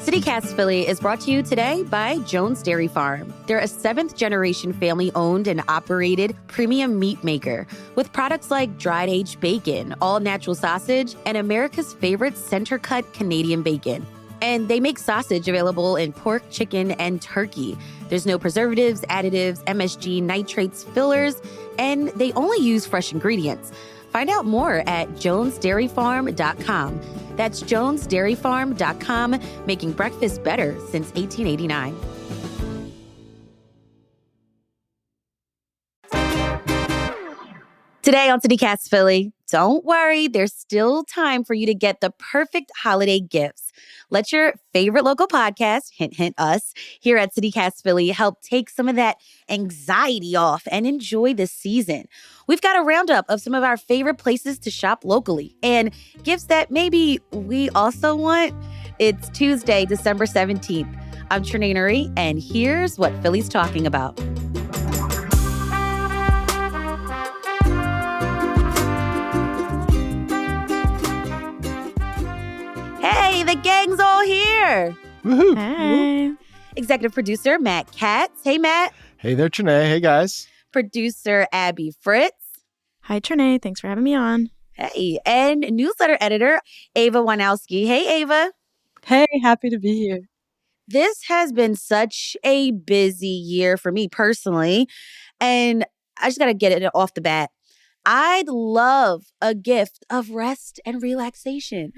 CityCast Philly is brought to you today by Jones Dairy Farm. They're a seventh-generation family-owned and operated premium meat maker with products like dried-aged bacon, all-natural sausage, and America's favorite center-cut Canadian bacon. And they make sausage available in pork, chicken, and turkey. There's no preservatives, additives, MSG, nitrates, fillers, and they only use fresh ingredients. Find out more at jonesdairyfarm.com. That's jonesdairyfarm.com, making breakfast better since 1889. Today on CityCast Philly, don't worry, there's still time for you to get the perfect holiday gifts. Let your favorite local podcast, hint, hint, us, here at CityCast Philly help take some of that anxiety off and enjoy the season. We've got a roundup of some of our favorite places to shop locally and gifts that maybe we also want. It's Tuesday, December 17th. I'm Trenae Nuri, and here's what Philly's talking about. Hey, the gang's all here. Woohoo. Hey. Executive producer Matt Katz. Hey, Matt. Hey there, Trenae. Hey, guys. Producer Abby Fritz. Hi, Trenae. Thanks for having me on. Hey. And newsletter editor Ava Wojnowski. Hey, Ava. Hey, happy to be here. This has been such a busy year for me personally. And I just got to get it off the bat. I'd love a gift of rest and relaxation,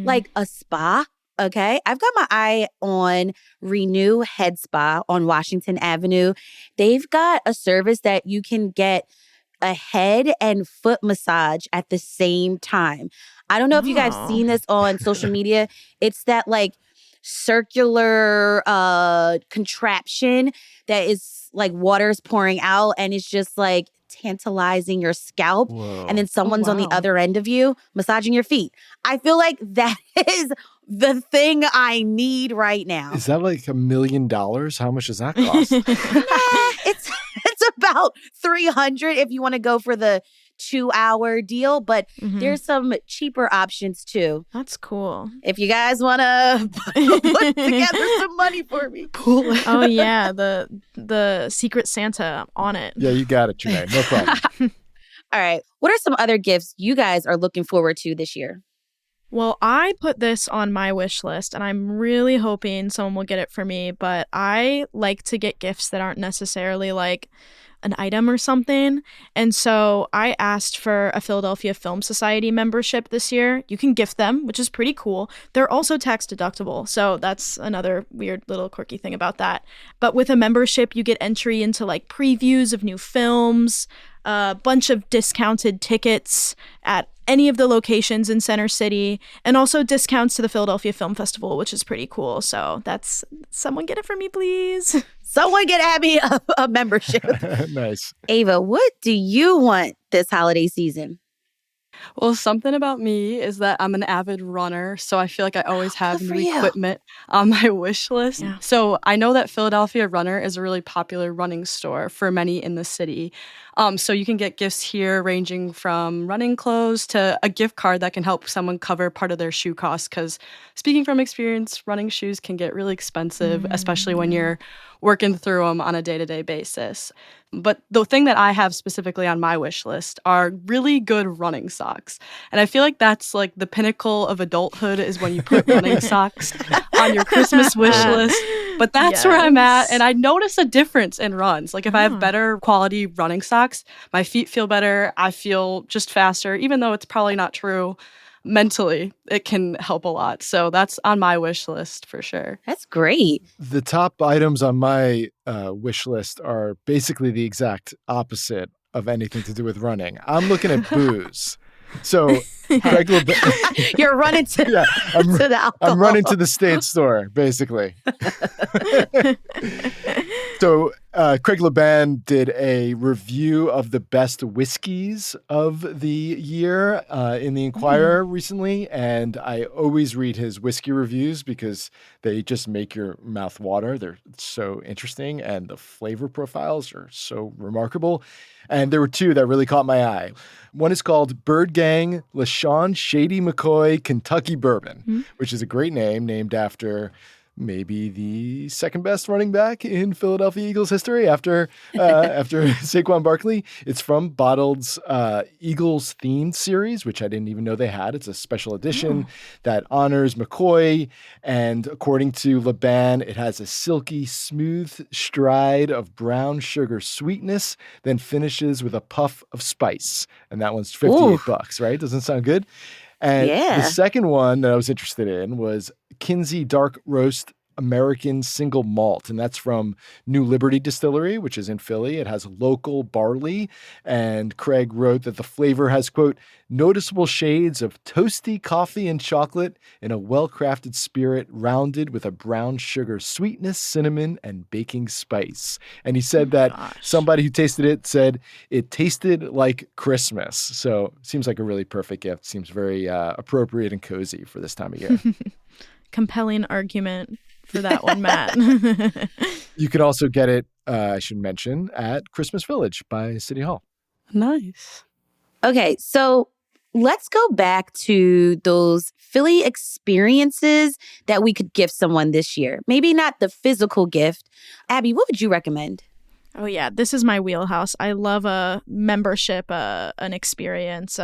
like a spa. Okay. I've got my eye on Renew Head Spa on Washington Avenue. They've got a service that you can get a head and foot massage at the same time. I don't know if you guys have seen this on social media. It's that like circular contraption that is like water's pouring out and it's just like tantalizing your scalp. Whoa. And then someone's on the other end of you massaging your feet. I feel like that is the thing I need right now. Is that like $1 million? How much does that cost? It's about $300 if you want to go for the 2-hour deal, but there's some cheaper options too. That's cool. If you guys want to put together some money for me. Oh, yeah. The Secret Santa on it. Yeah, you got it, Trenae. No problem. All right. What are some other gifts you guys are looking forward to this year? Well, I put this on my wish list, and I'm really hoping someone will get it for me, but I like to get gifts that aren't necessarily like an item or something. And so I asked for a Philadelphia Film Society membership this year. You can gift them, which is pretty cool. They're also tax deductible. So that's another weird little quirky thing about that. But with a membership, you get entry into like previews of new films, a bunch of discounted tickets at any of the locations in Center City, and also discounts to the Philadelphia Film Festival, which is pretty cool. So that's, someone get it for me, please. Someone get Abby a membership. Nice. Ava, what do you want this holiday season? Well, something about me is that I'm an avid runner, so I feel like I always have Good for new you. equipment on my wish list. Yeah. So I know that Philadelphia Runner is a really popular running store for many in the city. So you can get gifts here ranging from running clothes to a gift card that can help someone cover part of their shoe costs. Because speaking from experience, running shoes can get really expensive, especially when you're working through them on a day-to-day basis. But the thing that I have specifically on my wish list are really good running socks. And I feel like that's like the pinnacle of adulthood is when you put running socks on your Christmas wish list. But that's where I'm at. And I notice a difference in runs. Like if I have better quality running socks, my feet feel better. I feel just faster, even though it's probably not true. Mentally, it can help a lot. So that's on my wish list for sure. That's great. The top items on my wish list are basically the exact opposite of anything to do with running. I'm looking at booze. So Craig You're running to, to the alcohol. I'm running to the state store, basically. So Craig LeBan did a review of the best whiskeys of the year in the Inquirer recently, and I always read his whiskey reviews because they just make your mouth water. They're so interesting, and the flavor profiles are so remarkable. And there were two that really caught my eye. One is called Bird Gang LaShawn Shady McCoy Kentucky Bourbon, which is a great name, named after maybe the second best running back in Philadelphia Eagles history after Saquon Barkley. It's from Bottled's Eagles themed series, which I didn't even know they had. It's a special edition that honors McCoy. And according to Laban, it has a silky, smooth stride of brown sugar sweetness, then finishes with a puff of spice. And that one's $58, right? Doesn't sound good? And the second one that I was interested in was Kinsey Dark Roast American Single Malt. And that's from New Liberty Distillery, which is in Philly. It has local barley. And Craig wrote that the flavor has, quote, noticeable shades of toasty coffee and chocolate in a well-crafted spirit rounded with a brown sugar sweetness, cinnamon, and baking spice. And he said that somebody who tasted it said it tasted like Christmas. So seems like a really perfect gift. Seems very appropriate and cozy for this time of year. Compelling argument for that one, Matt. You can also get it, I should mention, at Christmas Village by City Hall. Nice. Okay, so let's go back to those Philly experiences that we could gift someone this year. Maybe not the physical gift. Abby, what would you recommend? Oh, yeah. This is my wheelhouse. I love a membership, an experience,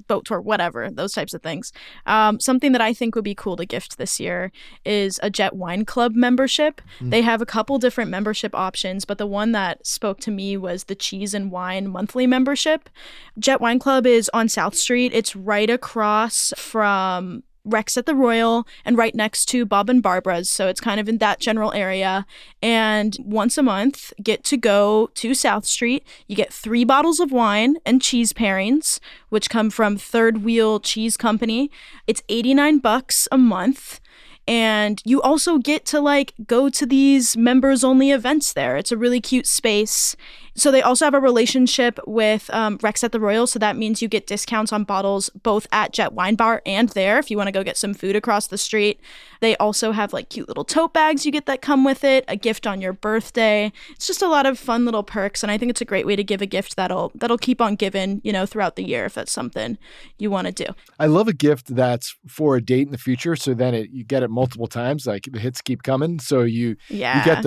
boat tour, whatever, those types of things. Something that I think would be cool to gift this year is a Jet Wine Club membership. They have a couple different membership options, but the one that spoke to me was the Cheese and Wine monthly membership. Jet Wine Club is on South Street. It's right across from Rex at the Royal and right next to Bob and Barbara's. So it's kind of in that general area. And once a month, get to go to South Street. You get 3 bottles of wine and cheese pairings, which come from Third Wheel Cheese Company. It's $89 a month. And you also get to go to these members only events there. It's a really cute space. So they also have a relationship with Rex at the Royal. So that means you get discounts on bottles both at Jet Wine Bar and there if you want to go get some food across the street. They also have cute little tote bags you get that come with it, a gift on your birthday. It's just a lot of fun little perks. And I think it's a great way to give a gift that'll keep on giving, throughout the year if that's something you want to do. I love a gift that's for a date in the future. So then you get it multiple times, the hits keep coming. So you get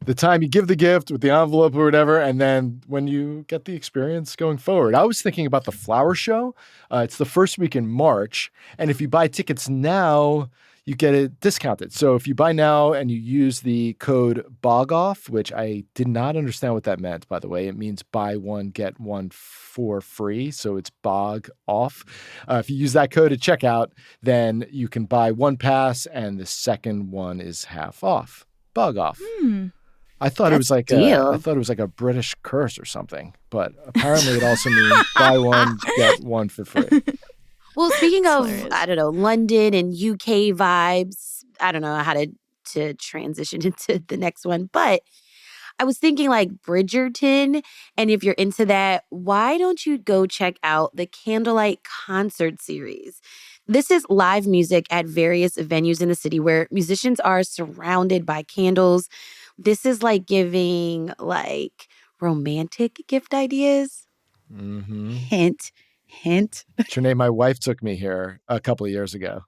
the time you give the gift with the envelope or whatever, and then when you get the experience going forward. I was thinking about the flower show. It's the first week in March, and if you buy tickets now, you get it discounted. So if you buy now and you use the code BOGOFF, which I did not understand what that meant, by the way. It means buy one, get one for free. So it's BOG off. If you use that code at checkout, then you can buy one pass and the second one is half off. BOG off. I thought it was like a British curse or something, but apparently it also means buy one, get one for free. Well, speaking of, hilarious. I don't know, London and UK vibes, I don't know how to transition into the next one, but I was thinking Bridgerton, and if you're into that, why don't you go check out the Candlelight Concert Series? This is live music at various venues in the city where musicians are surrounded by candles. This is giving romantic gift ideas. Mm-hmm. Hint. Trenae, my wife took me here a couple of years ago.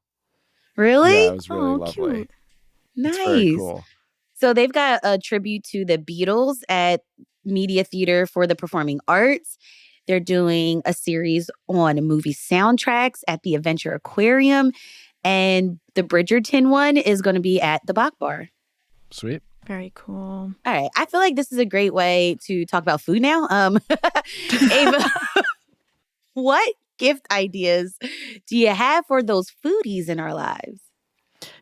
Really? Yeah, it was really lovely. Cute. Nice. It's very cool. So they've got a tribute to the Beatles at Media Theater for the Performing Arts. They're doing a series on movie soundtracks at the Adventure Aquarium. And the Bridgerton one is going to be at the Bach Bar. Sweet. Very cool. All right. I feel like this is a great way to talk about food now. Ava, what gift ideas do you have for those foodies in our lives?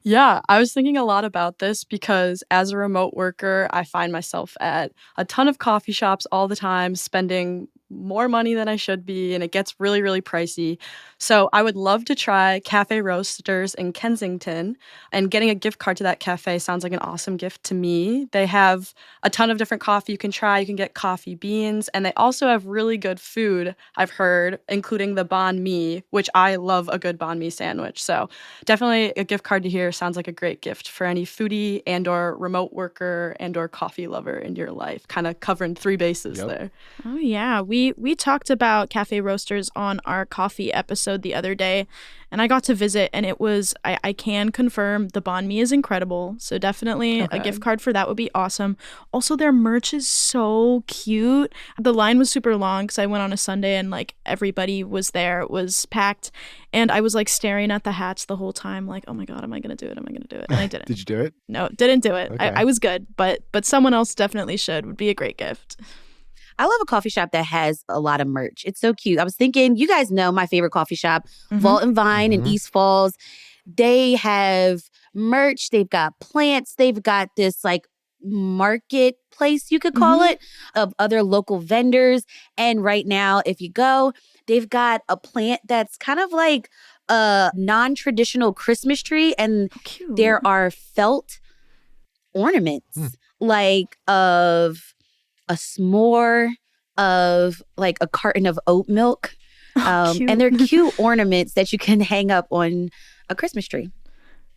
Yeah, I was thinking a lot about this because as a remote worker, I find myself at a ton of coffee shops all the time, spending more money than I should be, and it gets really, really pricey. So I would love to try Cafe Roasters in Kensington, and getting a gift card to that cafe sounds like an awesome gift to me. They have a ton of different coffee you can try. You can get coffee beans, and they also have really good food, I've heard, including the banh mi, which I love a good banh mi sandwich. So definitely a gift card to here sounds like a great gift for any foodie and or remote worker and or coffee lover in your life, kind of covering 3 bases there. Oh, yeah. We We talked about Cafe Roasters on our coffee episode the other day, and I got to visit, and it was, I can confirm the banh mi is incredible. So definitely a gift card for that would be awesome. Also, their merch is so cute. The line was super long because I went on a Sunday and like everybody was there. It was packed. And I was like staring at the hats the whole time, like, oh my God, am I going to do it? Am I going to do it? And I didn't. Did you do it? No, didn't do it. Okay. I was good, but someone else definitely should. Would be a great gift. I love a coffee shop that has a lot of merch. It's so cute. I was thinking, you guys know my favorite coffee shop, Vault and Vine in East Falls. They have merch. They've got plants. They've got this like marketplace, you could call it, of other local vendors. And right now, if you go, they've got a plant that's kind of like a non-traditional Christmas tree. And there are felt ornaments like of a s'more, of like a carton of oat milk. And they're cute ornaments that you can hang up on a Christmas tree.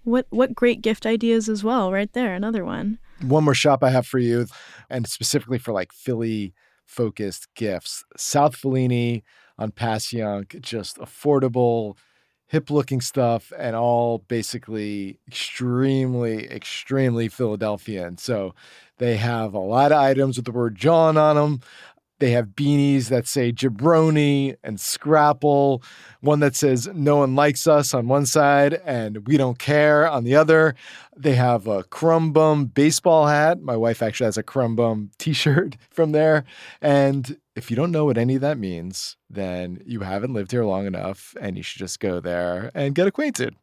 What great gift ideas as well, right there. Another one. One more shop I have for you, and specifically for like Philly-focused gifts. South Fellini on Passyunk, just affordable, hip-looking stuff, and all basically extremely Philadelphian. So they have a lot of items with the word John on them. They have beanies that say jabroni and scrapple, one that says no one likes us on one side and we don't care on the other. They have a crumb bum baseball hat. My wife actually has a crumb bum t-shirt from there. And if you don't know what any of that means, then you haven't lived here long enough and you should just go there and get acquainted.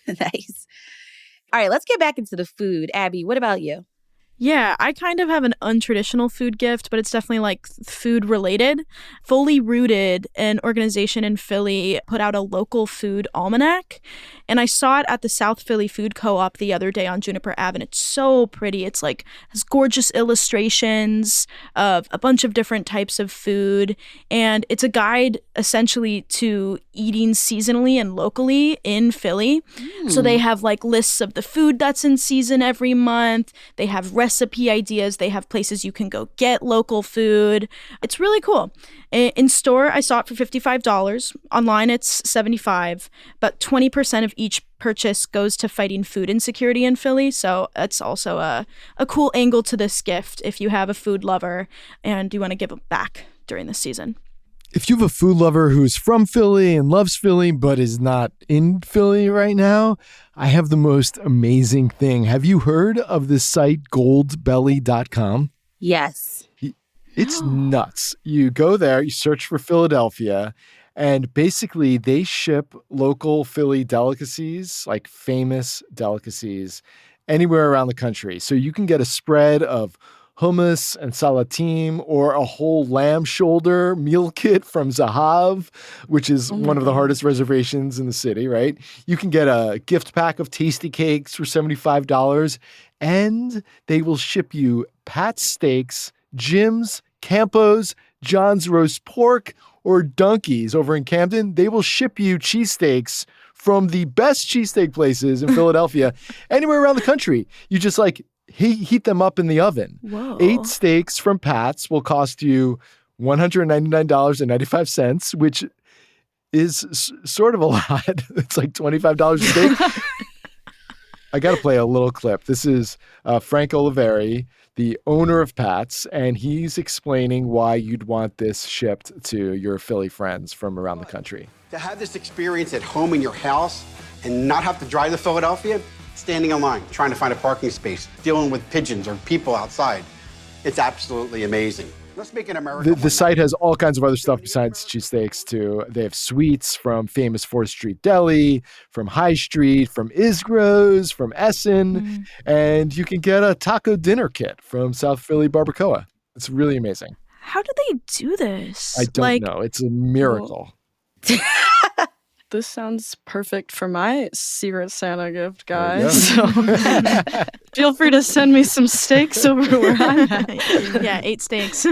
Nice. All right, let's get back into the food. Abby, what about you? Yeah, I kind of have an untraditional food gift, but it's definitely like food related. Fully Rooted, an organization in Philly, put out a local food almanac. And I saw it at the South Philly Food Co-op the other day on Juniper Ave. And it's so pretty. It's like has gorgeous illustrations of a bunch of different types of food. And it's a guide essentially to eating seasonally and locally in Philly. So they have like lists of the food that's in season every month. They have recipe ideas. They have places you can go get local food. It's really cool. In store, I saw it for $55. Online, it's $75. But 20% of each purchase goes to fighting food insecurity in Philly. So that's also a cool angle to this gift if you have a food lover and you want to give it back during this season. If you have a food lover who's from Philly and loves Philly but is not in Philly right now, I have the most amazing thing. Have you heard of this site, goldbelly.com? Yes. It's nuts. You go there, you search for Philadelphia, and basically they ship local Philly delicacies, like famous delicacies, anywhere around the country. So you can get a spread of hummus and salatim, or a whole lamb shoulder meal kit from Zahav, which is one of the hardest reservations in the city, right? You can get a gift pack of tasty cakes for $75, and they will ship you Pat's Steaks, Jim's, Campo's, John's Roast Pork, or Donkey's over in Camden. They will ship you cheesesteaks from the best cheesesteak places in Philadelphia, anywhere around the country. You just like heat them up in the oven. Whoa. 8 steaks from Pat's will cost you $199.95, which is sort of a lot. It's like $25 a steak. I got to play a little clip. This is Frank Oliveri, the owner of Pat's, and he's explaining why you'd want this shipped to your Philly friends from around the country. To have this experience at home in your house and not have to drive to Philadelphia, standing in line, trying to find a parking space, dealing with pigeons or people outside. It's absolutely amazing. Let's make it America. The site has all kinds of other stuff besides cheesesteaks, too. They have sweets from famous 4th Street Deli, from High Street, from Isgro's, from Essen, and you can get a taco dinner kit from South Philly Barbacoa. It's really amazing. How do they do this? I don't know. It's a miracle. This sounds perfect for my Secret Santa gift, guys. So feel free to send me some steaks over where I'm at. Yeah, 8 steaks.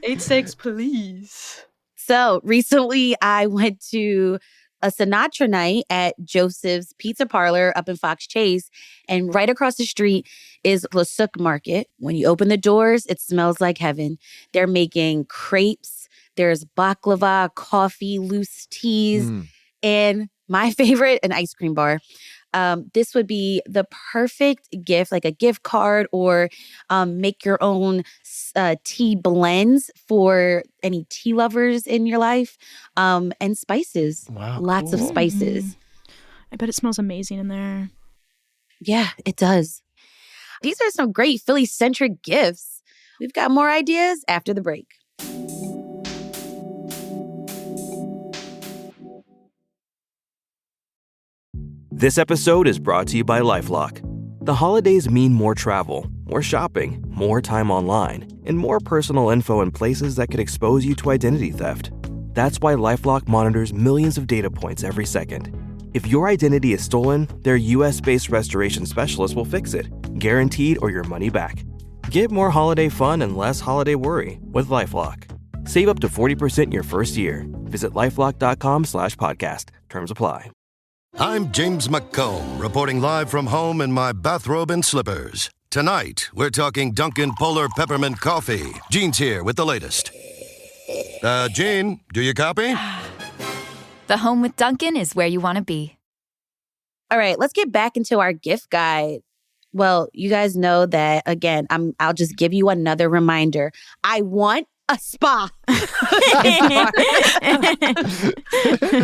8 steaks, please. So recently I went to a Sinatra night at Joseph's Pizza Parlor up in Fox Chase. And right across the street is Le Souk Market. When you open the doors, it smells like heaven. They're making crepes, There's baklava, coffee, loose teas, Mm. and my favorite, an ice cream bar. This would be the perfect gift, like a gift card, or make your own tea blends for any tea lovers in your life, and spices. Wow, Lots of cool. spices. I bet it smells amazing in there. Yeah, it does. These are some great Philly-centric gifts. We've got more ideas after the break. This episode is brought to you by LifeLock. The holidays mean more travel, more shopping, more time online, and more personal info in places that could expose you to identity theft. That's why LifeLock monitors millions of data points every second. If your identity is stolen, their US-based restoration specialist will fix it, guaranteed or your money back. Get more holiday fun and less holiday worry with LifeLock. Save up to 40% your first year. Visit LifeLock.com/podcast. Terms apply. I'm James McComb, reporting live from home in my bathrobe and slippers. Tonight, we're talking Dunkin' Polar Peppermint Coffee. Gene's here with the latest. Gene, do you copy? The home with Dunkin' is where you want to be. All right, let's get back into our gift guide. Well, you guys know that, again, I'll just give you another reminder. I want a spa.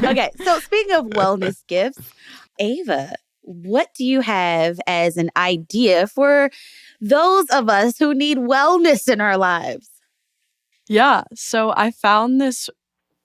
Okay, so speaking of wellness gifts, Ava, what do you have as an idea for those of us who need wellness in our lives? Yeah, so I found this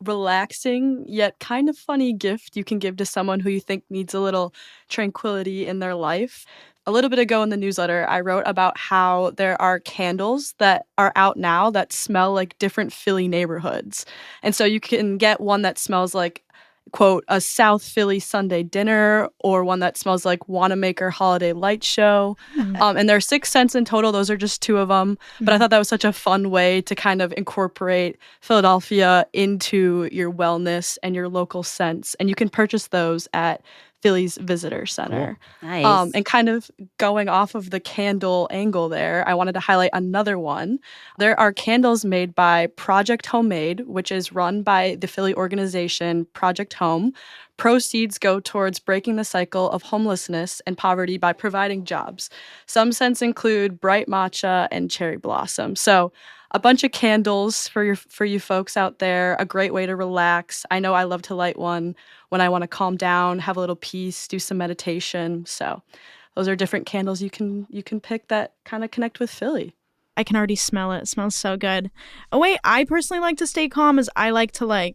relaxing yet kind of funny gift you can give to someone who you think needs a little tranquility in their life. A little bit ago in the newsletter, I wrote about how there are candles that are out now that smell like different Philly neighborhoods. And so you can get one that smells like, quote, a South Philly Sunday dinner, or one that smells like Wanamaker Holiday Light Show. And there are 6 scents in total. Those are just 2 of them. But I thought that was such a fun way to kind of incorporate Philadelphia into your wellness and your local scents. And you can purchase those at Philly's Visitor Center. Cool. Nice. And kind of going off of the candle angle there, I wanted to highlight another one. There are candles made by Project Homemade, which is run by the Philly organization Project Home. Proceeds go towards breaking the cycle of homelessness and poverty by providing jobs. Some scents include bright matcha and cherry blossom. So a bunch of candles for you folks out there, a great way to relax. I know I love to light one when I want to calm down, have a little peace, do some meditation. So those are different candles you can pick that kind of connect with Philly. I can already smell it. It smells so good. A way I personally like to stay calm is I like to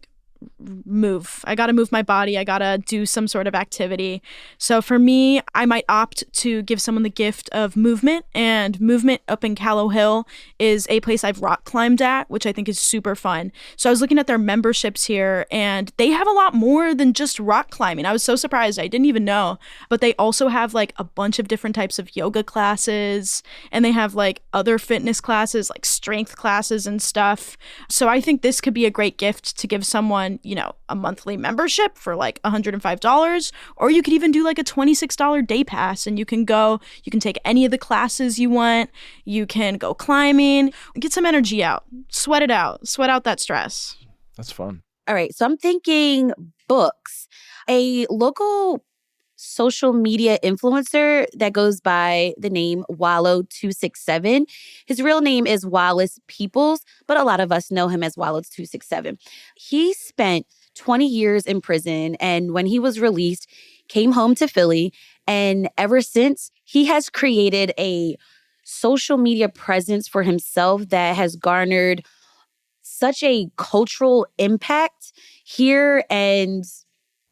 move. I got to move my body. I got to do some sort of activity. So for me, I might opt to give someone the gift of movement, and movement up in Callow Hill is a place I've rock climbed at, which I think is super fun. So I was looking at their memberships here, and they have a lot more than just rock climbing. I was so surprised. I didn't even know, but they also have a bunch of different types of yoga classes, and they have other fitness classes, like strength classes and stuff. So I think this could be a great gift to give someone, a monthly membership for $105, or you could even do a $26 day pass, and you can take any of the classes you want. You can go climbing, get some energy out, sweat out that stress. That's fun. All right, so I'm thinking books. A local social media influencer that goes by the name Wallow267. His real name is Wallace Peoples, but a lot of us know him as Wallow267. He spent 20 years in prison, and when he was released, came home to Philly, and ever since, he has created a social media presence for himself that has garnered such a cultural impact here and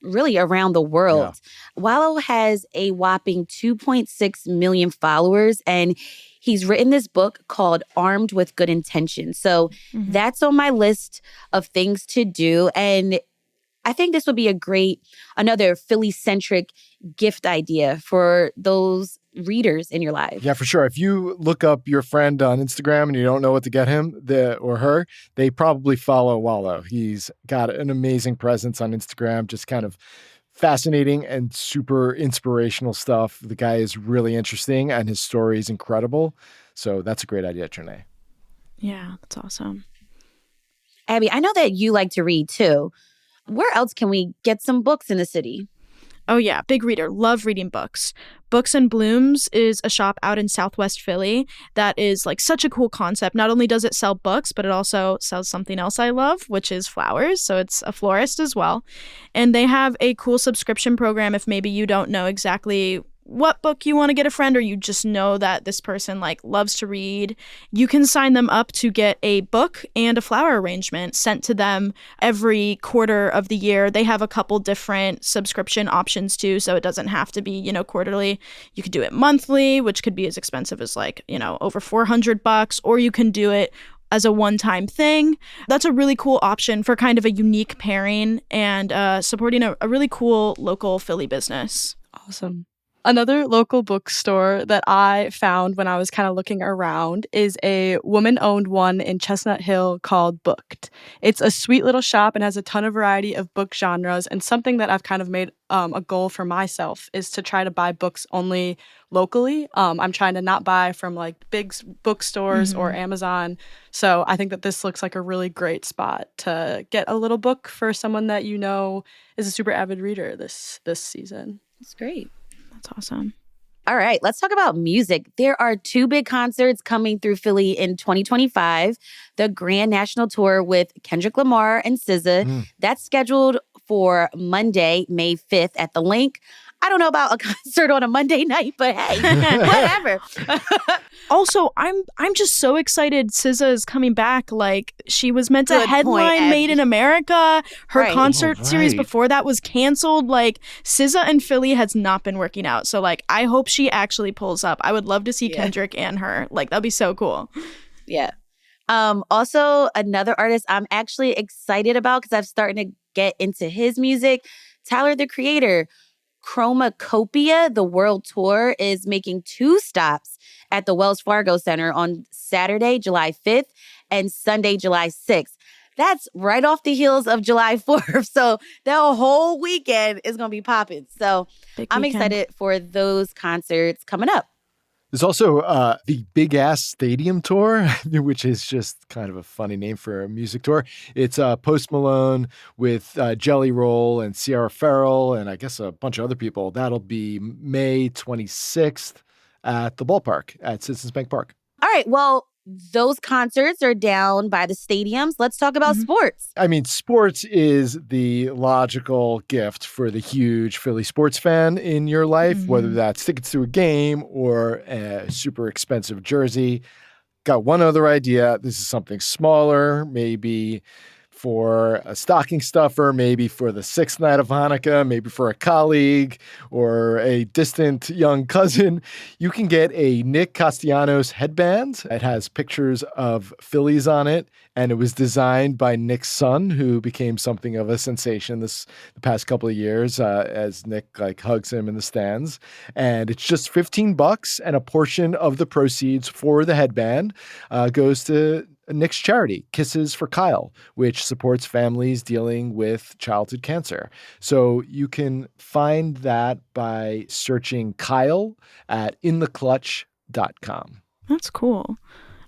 really around the world. Yeah. Wallow has a whopping 2.6 million followers, and he's written this book called Armed with Good Intentions. So that's on my list of things to do. And I think this would be another Philly-centric gift idea for those readers in your life. Yeah, for sure. If you look up your friend on Instagram and you don't know what to get him or her, they probably follow Wallow. He's got an amazing presence on Instagram, just kind of fascinating and super inspirational stuff. The guy is really interesting and his story is incredible. So that's a great idea, Trenae. Yeah, that's awesome. Abby, I know that you like to read too. Where else can we get some books in the city? Oh yeah, big reader. Love reading books. Books and Blooms is a shop out in Southwest Philly that is like such a cool concept. Not only does it sell books, but it also sells something else I love, which is flowers. So it's a florist as well. And they have a cool subscription program if maybe you don't know exactly what book you want to get a friend, or you just know that this person like loves to read. You can sign them up to get a book and a flower arrangement sent to them every quarter of the year. They have a couple different subscription options too, so it doesn't have to be, quarterly. You could do it monthly, which could be as expensive as like, over $400, or you can do it as a one-time thing. That's a really cool option for kind of a unique pairing and supporting a really cool local Philly business. Awesome. Another local bookstore that I found when I was kind of looking around is a woman-owned one in Chestnut Hill called Booked. It's a sweet little shop and has a ton of variety of book genres, and something that I've kind of made a goal for myself is to try to buy books only locally. I'm trying to not buy from like big bookstores or Amazon. So I think that this looks like a really great spot to get a little book for someone that is a super avid reader this season. That's great. That's awesome. All right, let's talk about music. There are 2 big concerts coming through Philly in 2025. The Grand National Tour with Kendrick Lamar and SZA. That's scheduled for Monday, May 5th at the Link. I don't know about a concert on a Monday night, but hey, whatever. Also, I'm just so excited SZA is coming back. Like, she was meant to headline Made in America. Her concert series before that was canceled. Like, SZA and Philly has not been working out. So, like, I hope she actually pulls up. I would love to see Kendrick and her. Like, that'd be so cool. Yeah. Also, another artist I'm actually excited about because I'm starting to get into his music, Tyler, the Creator. Chromacopia, the world tour, is making 2 stops at the Wells Fargo Center on Saturday, July 5th and Sunday, July 6th. That's right off the heels of July 4th. So that whole weekend is going to be popping. So I'm excited for those concerts coming up. There's also the Big Ass Stadium Tour, which is just kind of a funny name for a music tour. It's Post Malone with Jelly Roll and Sierra Farrell and I guess a bunch of other people. That'll be May 26th at the ballpark at Citizens Bank Park. All right, well, those concerts are down by the stadiums. Let's talk about sports. I mean, sports is the logical gift for the huge Philly sports fan in your life, whether that's tickets to a game or a super expensive jersey. Got one other idea. This is something smaller, maybe for a stocking stuffer, maybe for the 6th night of Hanukkah, maybe for a colleague or a distant young cousin. You can get a Nick Castellanos headband. It has pictures of Phillies on it, and it was designed by Nick's son, who became something of a sensation the past couple of years as Nick hugs him in the stands. And it's just $15, and a portion of the proceeds for the headband goes to Nick's charity, Kisses for Kyle, which supports families dealing with childhood cancer. So you can find that by searching Kyle at intheclutch.com. That's cool.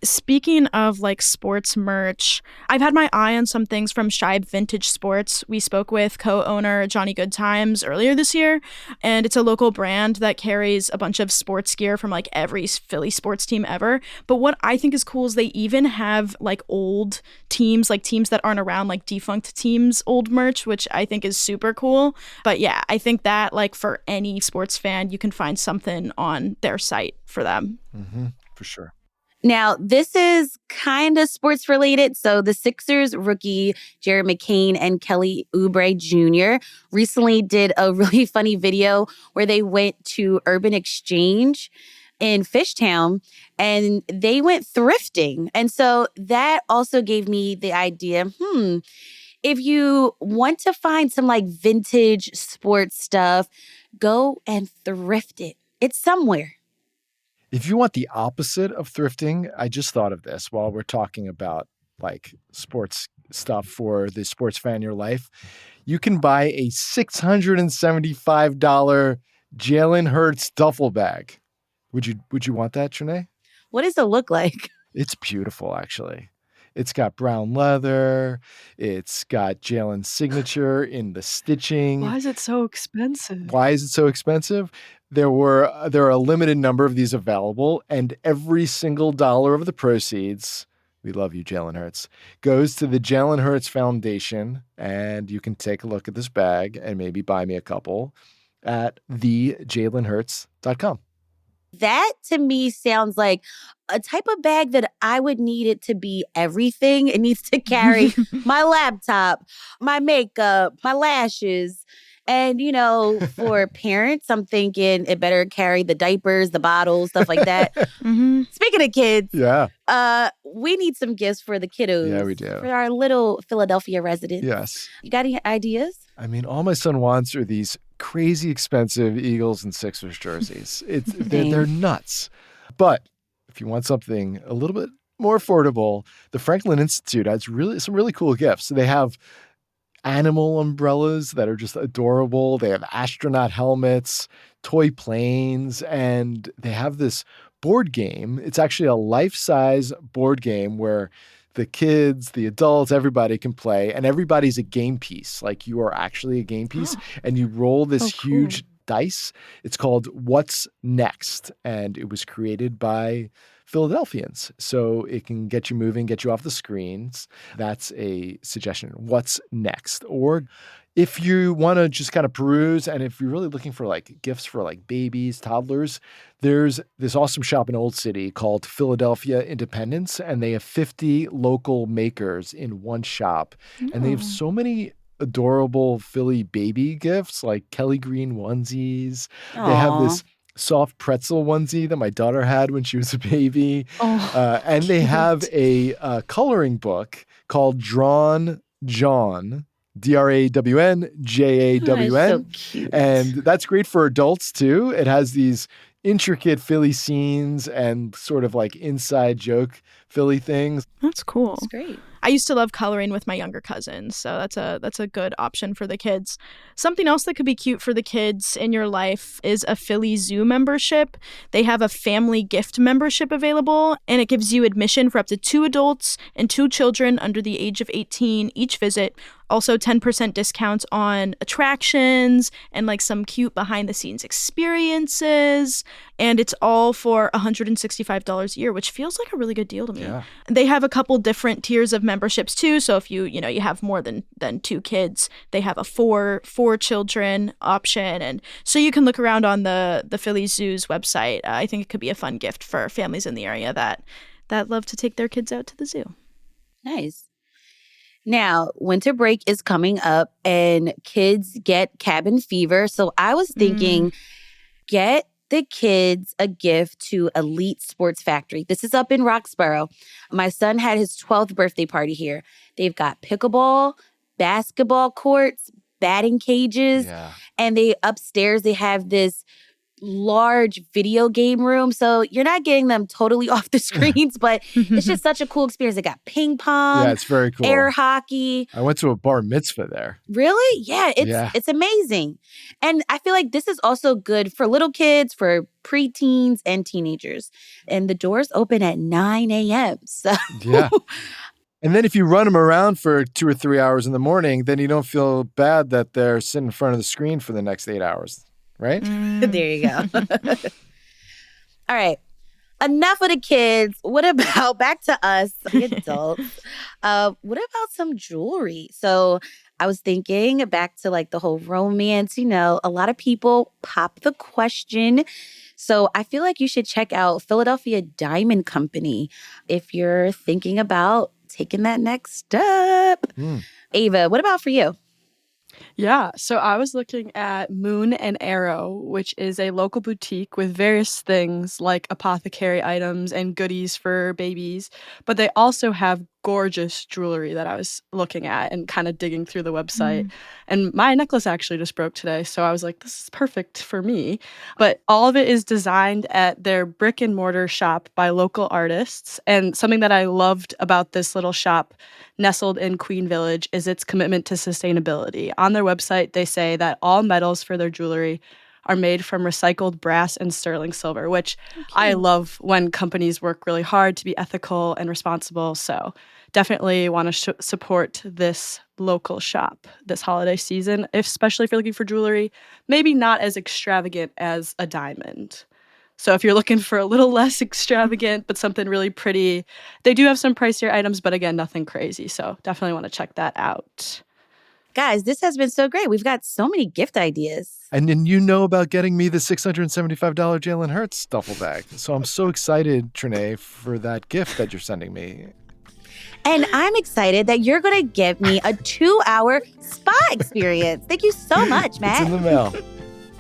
Speaking of sports merch, I've had my eye on some things from Shibe Vintage Sports. We spoke with co-owner Johnny Goodtimes earlier this year, and it's a local brand that carries a bunch of sports gear from every Philly sports team ever. But what I think is cool is they even have old teams, teams that aren't around, defunct teams' old merch, which I think is super cool. But yeah, I think that for any sports fan, you can find something on their site for them. For sure. Now, this is kind of sports related. So the Sixers rookie Jared McCain and Kelly Oubre Jr. recently did a really funny video where they went to Urban Exchange in Fishtown and they went thrifting. And so that also gave me the idea, if you want to find some vintage sports stuff, go and thrift it. It's somewhere. If you want the opposite of thrifting, I just thought of this while we're talking about sports stuff for the sports fan in your life. You can buy a $675 Jalen Hurts duffel bag. Would you want that, Trenae? What does it look like? It's beautiful, actually. It's got brown leather. It's got Jalen's signature in the stitching. Why is it so expensive? Why is it so expensive? There are a limited number of these available, and every single dollar of the proceeds, we love you, Jalen Hurts, goes to the Jalen Hurts Foundation, and you can take a look at this bag and maybe buy me a couple at thejalenhurts.com. That to me sounds like a type of bag that I would need it to be everything. It needs to carry my laptop, my makeup, my lashes. And, for parents, I'm thinking it better carry the diapers, the bottles, stuff like that. Speaking of kids, we need some gifts for the kiddos. Yeah, we do. For our little Philadelphia residents. Yes. You got any ideas? I mean, all my son wants are these crazy expensive Eagles and Sixers jerseys. They're nuts. But if you want something a little bit more affordable, the Franklin Institute has some really cool gifts. So they have animal umbrellas that are just adorable. They have astronaut helmets, toy planes, and they have this board game. It's actually a life-size board game where the kids, the adults, everybody can play, and everybody's a game piece. Like you are actually a game piece, and you roll this huge dice. It's called What's Next, and it was created by Philadelphians. So it can get you moving, get you off the screens. That's a suggestion. What's next? Or if you want to just kind of peruse, and if you're really looking for like gifts for like babies, toddlers, there's this awesome shop in Old City called Philadelphia Independence, and they have 50 local makers in one shop. And they have so many adorable Philly baby gifts like Kelly Green onesies. Aww. They have this soft pretzel onesie that my daughter had when she was a baby. And they have a coloring book called Drawn John, DRAWNJAWN. So cute. And that's great for adults too. It has these intricate Philly scenes and sort of like inside joke Philly things. That's cool. That's great. I used to love coloring with my younger cousins, so that's a good option for the kids. Something else that could be cute for the kids in your life is a Philly Zoo membership. They have a family gift membership available, and it gives you admission for up to 2 adults and 2 children under the age of 18 each visit. Also 10% discounts on attractions and like some cute behind the scenes experiences. And it's all for $165 a year, which feels like a really good deal to me. Yeah. They have a couple different tiers of memberships too. So if you have more than 2 kids, they have a 4 children option. And so you can look around on the Philly Zoo's website. I think it could be a fun gift for families in the area that love to take their kids out to the zoo. Nice. Now, winter break is coming up and kids get cabin fever. So I was thinking, get the kids a gift to Elite Sports Factory. This is up in Roxborough. My son had his 12th birthday party here. They've got pickleball, basketball courts, batting cages, and upstairs they have this large video game room. So you're not getting them totally off the screens, but it's just such a cool experience. They got ping pong. Yeah, it's very cool. Air hockey. I went to a bar mitzvah there. Really? Yeah, it's amazing. And I feel like this is also good for little kids, for preteens and teenagers. And the doors open at 9 a.m. So yeah. And then if you run them around for 2 or 3 hours in the morning, then you don't feel bad that they're sitting in front of the screen for the next 8 hours. Right? There you go. All right. Enough of the kids. What about back to us, the adults? What about some jewelry? So I was thinking back to like the whole romance, a lot of people pop the question. So I feel like you should check out Philadelphia Diamond Company if you're thinking about taking that next step. Ava, what about for you? Yeah, so I was looking at Moon and Arrow, which is a local boutique with various things like apothecary items and goodies for babies, but they also have gorgeous jewelry that I was looking at and kind of digging through the website. And my necklace actually just broke today, so I was like, this is perfect for me. But all of it is designed at their brick and mortar shop by local artists. And something that I loved about this little shop nestled in Queen Village is its commitment to sustainability. On their website, they say that all metals for their jewelry are made from recycled brass and sterling silver, which I love when companies work really hard to be ethical and responsible. So definitely want to support this local shop this holiday season, especially if you're looking for jewelry, maybe not as extravagant as a diamond. So if you're looking for a little less extravagant, but something really pretty, they do have some pricier items, but again, nothing crazy. So definitely want to check that out. Guys, this has been so great. We've got so many gift ideas. And then you know about getting me the $675 Jalen Hurts duffel bag. So I'm so excited, Trenae, for that gift that you're sending me. And I'm excited that you're going to give me a 2-hour spa experience. Thank you so much, Matt. It's in the mail.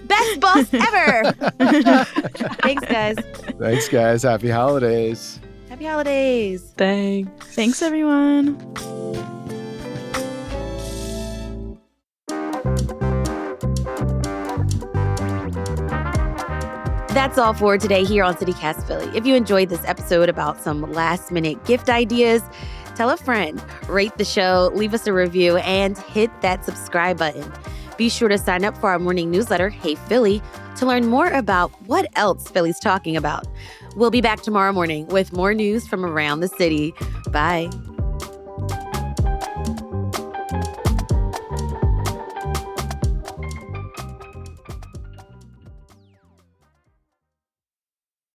Best boss ever. Thanks, guys. Thanks, guys. Happy holidays. Happy holidays. Thanks, everyone. That's all for today here on CityCast Philly. If you enjoyed this episode about some last-minute gift ideas, tell a friend, rate the show, leave us a review, and hit that subscribe button. Be sure to sign up for our morning newsletter, Hey Philly, to learn more about what else Philly's talking about. We'll be back tomorrow morning with more news from around the city. Bye.